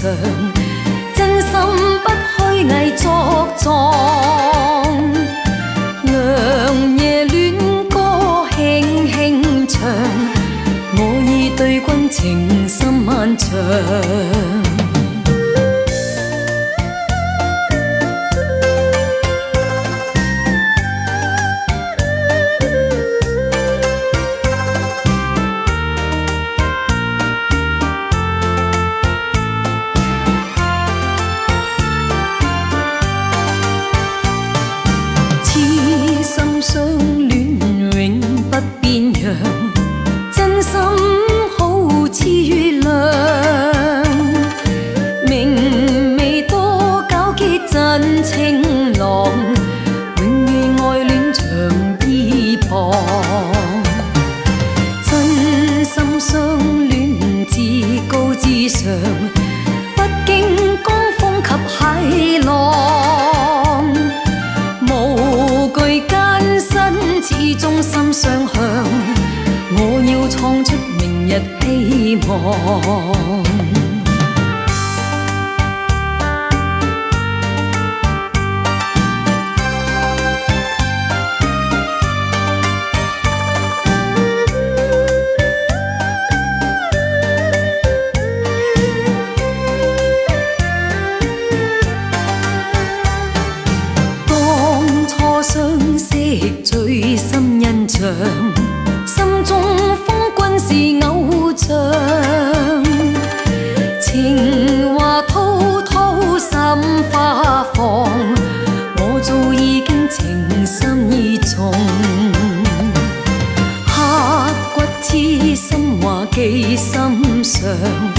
常，真心不虛偽作狀。良夜戀歌輕輕唱，我已對君情深漫長。心相戀永不變樣，真心好似月亮，明媚多皎潔真情郎，永遠愛戀長依傍。真心相戀至高至上，不經江風及駭浪，無懼艱辛始終心相向，我要創出明日希望。相識最深印象，心中風君是偶像，情話滔滔心花放，我早已經情深意重，刻骨痴心話記心上。